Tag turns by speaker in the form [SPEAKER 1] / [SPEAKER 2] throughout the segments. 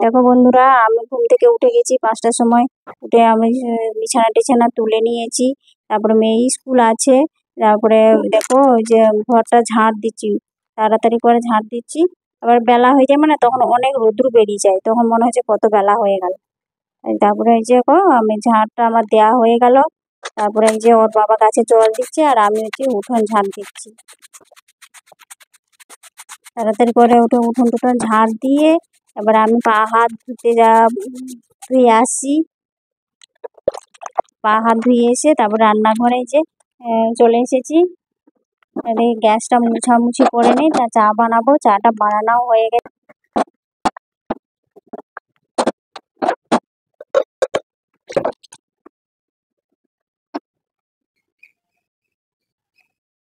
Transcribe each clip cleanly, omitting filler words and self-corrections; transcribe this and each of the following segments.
[SPEAKER 1] দেখো বন্ধুরা, আমি ঘুম থেকে উঠে গেছি 5টার সময়। উঠে আমি বিছানা টিছানা তুলে নিয়েছি। তারপরে মেয়ে স্কুল আছে। তারপরে দেখো ওই যে ঘরটা ঝাড় দিচ্ছি, তাড়াতাড়ি করে ঝাড় দিচ্ছি। আবার বেলা হয়ে যায়, মানে তখন অনেক রোদ্রু বেরিয়ে যায়, তখন মনে হচ্ছে কত বেলা হয়ে গেল। তারপরে এই যে আমি ঝাড়টা আমার দেয়া হয়ে গেল। তারপরে এই যে ওর বাবা গাছে জল দিচ্ছে, আর আমি হচ্ছে উঠোন ঝাড় দিচ্ছি। তাড়াতাড়ি করে উঠে উঠোন টুঠোন ঝাড় দিয়ে এবার আমি পা হাত ধুয়ে আসি। পা হাত ধুয়ে এসে তারপর রান্নাঘরে যে চলে এসেছি। এই গ্যাসটা মুছামুছি করে নিই, তা চা বানাবো। চাটা বানানো হয়ে গেছে।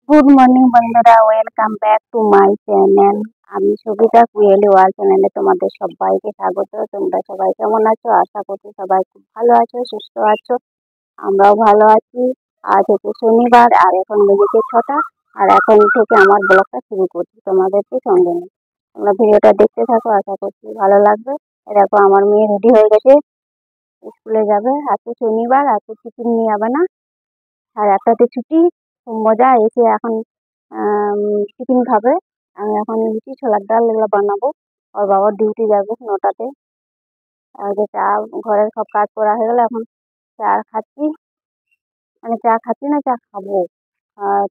[SPEAKER 1] গুড মর্নিং বন্ধুরা, welcome back to my channel. আমি সবিতা কুয়েলি ওয়াল চ্যানেলে তোমাদের সবাইকে স্বাগত। তোমরা সবাই কেমন আছো? আশা করছি সবাই খুব ভালো আছো, সুস্থ আছো। আমরাও ভালো আছি। আজ হচ্ছে শনিবার, আর এখন বেজেছে 6টা। আর এখন থেকে আমার ব্লগটা শুরু করছি তোমাদেরকে সঙ্গে নিয়ে। তোমরা ভিডিওটা দেখতে থাকো, আশা করছি ভালো লাগবে। দেখো আমার মেয়ে রেডি হয়ে গেছে, স্কুলে যাবে। আজকে শনিবার, আজকে টিফিন নিয়ে যাবে না। আর একটাতে ছুটি, খুব মজা। এসে এখন টিফিন খাবে। আমি এখন লুচি ছোলার ডাল এগুলো বানাবো। ওর বাবার ডিউটি যাবে 9টাতে। আর যে চা, ঘরের সব কাজ করা হয়ে গেলে এখন চা খাচ্ছি। মানে চা খাচ্ছি না, চা খাবো।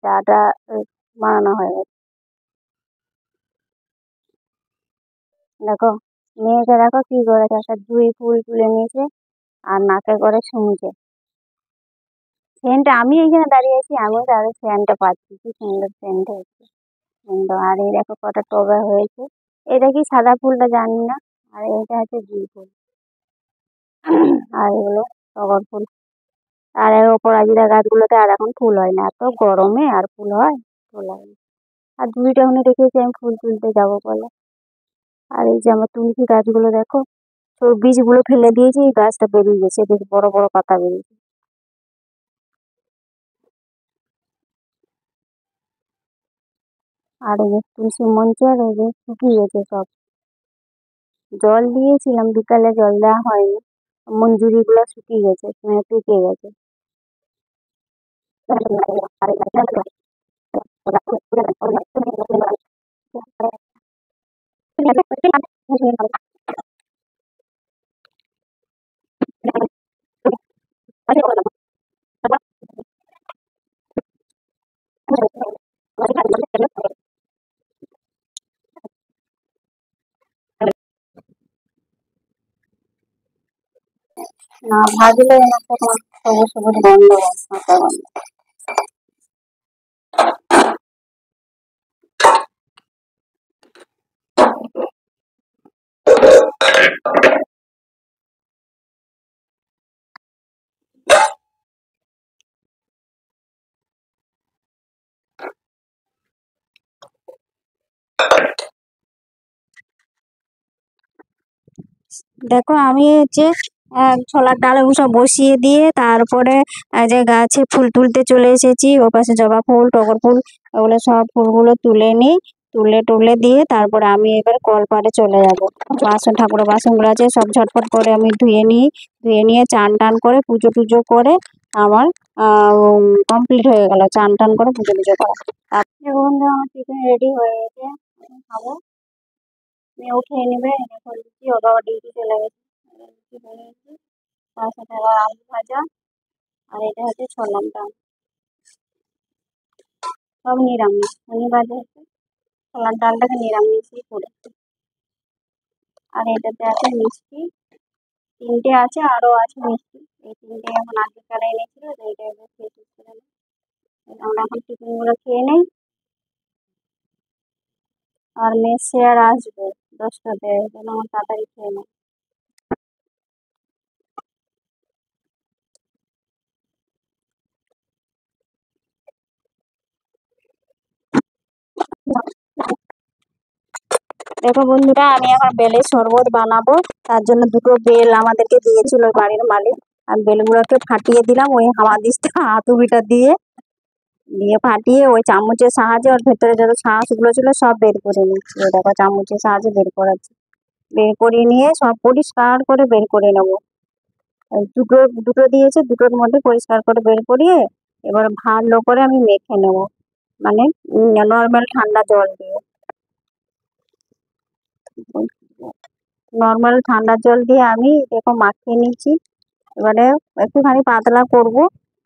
[SPEAKER 1] চাটা বানানো হয়ে গেছে। দেখো মেয়েকে, দেখো কি করেছে, একটা জুঁই ফুল তুলে নিয়েছে আর নাকে করে শুনছে। সেন্টটা আমি এখানে দাঁড়িয়ে আছি, আমিও তাদের সেন্টটা পাচ্ছি, কি সুন্দর সেন্ট হয়েছে সুন্দর। আর এই দেখো কটা টবে হয়েছে। এটা কি সাদা ফুলটা জানি না, আর এটা হচ্ছে জুঁই ফুল। আর এগুলো টগর ফুল। আর এর অপরাজিতা গাছগুলোতে আর এখন ফুল হয় না, এত গরমে আর ফুল হয়? ফুল হয় না। আর জুঁইটা ওখানে রেখেছি আমি ফুল তুলতে যাবো বলে। আর এই যে আমার তুলসী গাছগুলো দেখো, তো বীজগুলো ফেলে দিয়েছি, এই গাছটা বেরিয়ে গেছে, বেশ বড় বড় পাতা বেরিয়েছে। আর এই যে তুলসী মঞ্চের এই যে শুকিয়ে গেছে সব। জল দিয়েছিলাম বিকালে, জল দেওয়া হয়নি। মঞ্জুরি গুলো শুকিয়ে গেছে, পেকে গেছে। না ভাজলে এনাকে তোমার সবুজ সবুজ গন্ধ হয়, কাঁচা গন্ধ। দেখো আমি হচ্ছে ছোলার ডাল সব বসিয়ে দিয়ে তারপরে যে গাছে ফুল তুলতে চলে এসেছি। ওপাশে জবা ফুল, টগর ফুল, ওগুলো সব ফুলগুলো তুলে নিই। তুলে টুলে দিয়ে তারপরে আমি এবার কলপাড়ে চলে যাব। বাসন, ঠাকুরের বাসনগুলো আছে সব ঝটপট করে আমি ধুয়ে নিই। ধুয়ে নিয়ে চান টান করে পুজো টুজো করে আমার কমপ্লিট হয়ে গেল। চান টান করে পুজো টুজো করা। এখন আমার টিফিন রেডি হয়ে গেছে, এখন খাবো। মেয়ে উঠিয়ে নেবে, এটা করে দিচ্ছি। ওর বাবা ডিউটি চলে গেছে। লুচি বানিয়েছি, তার সাথে আবার আলু ভাজা। আর এটা হচ্ছে ছোলার ডাল, সব নিরামিষ। শনিবার হচ্ছে ছোলার ডালটাকে নিরামিষই করেছি। আর এটাতে আছে মিষ্টি, 3টে আছে, আরো আছে মিষ্টি। এই 3টে এখন আগে কারা এনেছিল, তো এইটা এবার খেয়ে শেষ করে নেই। আমরা এখন টিফিন গুলো খেয়ে নেই। আর মেসে আর আসবে 10টাতে, যেন আমার তাড়াতাড়ি খেয়ে নেই। দেখো বন্ধুরা, আমি এখন বেলের শরবত বানাবো। তার জন্য 2টো বেল আমাদেরকে দিয়েছিল বাড়ির মালিক। আমি বেলগুলোকে ফাটিয়ে দিলাম ওই হামাদিসটা হাতুড়িটা দিয়ে। দিয়ে ফাটিয়ে ওই চামচের সাহায্যে ওর ভেতরে যত শাঁস গুলো ছিল সব বের করে নিচ্ছি। ওই দেখো চামচের সাহায্যে বের করাচ্ছি। বের করে নিয়ে সব পরিষ্কার করে বের করে নেবো। দুটো দুটো দিয়েছে, দুটোর মধ্যে পরিষ্কার করে বের করিয়ে এবার ভালো করে আমি মেখে নেব, মানে নর্মাল ঠান্ডা জল দিয়ে। নর্মাল ঠান্ডা জল দিয়ে আমি দেখো মাখিয়ে নিচ্ছি। এবারে একটুখানি পাতলা করব,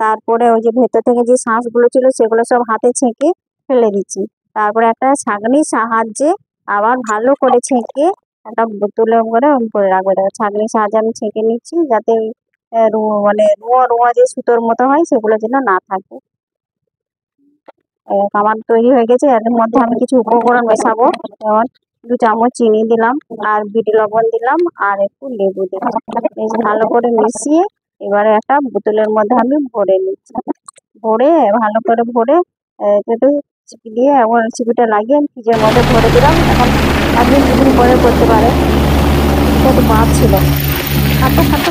[SPEAKER 1] তারপরে ওই যে ভেতর থেকে যে শাঁসগুলো ছিল সেগুলো সব হাতে ছেঁকে ফেলে দিচ্ছি। তারপরে একটা ছাঁকনির সাহায্যে আবার ভালো করে ছেঁকে একটা বোতলে করে রাখবো। দেখো ছাঁকনির সাহায্যে আমি ছেঁকে নিচ্ছি, যাতে মানে রুয়া রুয়া যে সুতোর মতো হয় সেগুলো যেন না থাকে। আমার তৈরি হয়ে গেছে। এর মধ্যে আমি কিছু উপকরণ মেশাবো, যেমন 2 চামচ চিনি দিলাম, আর বিট লবণ দিলাম, আর একটু লেবু দিলাম। বেশ ভালো করে মিশিয়ে এবারে একটা বোতলের মধ্যে আমি ভরে নিচ্ছি। ভরে ভালো করে ভরে একটু চিপি দিয়ে আবার চিপিটা লাগিয়ে আমি ফ্রিজের মধ্যে ভরে দিলাম। এখন 1 দিন 2 দিন পরে করতে পারে। এটা তো বাদ ছিল। খাটো খাটো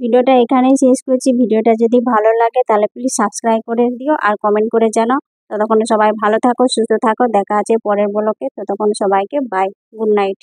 [SPEAKER 1] ভিডিওটা এখানেই শেষ করছি। ভিডিওটা যদি ভালো লাগে তাহলে প্লিজ সাবস্ক্রাইব করে দিও আর কমেন্ট করে জানাও। ততক্ষণ সবাই ভালো থাকো, সুস্থ থাকো। দেখা আছে পরের ব্লগে। ততক্ষণ সবাইকে বাই, গুড নাইট।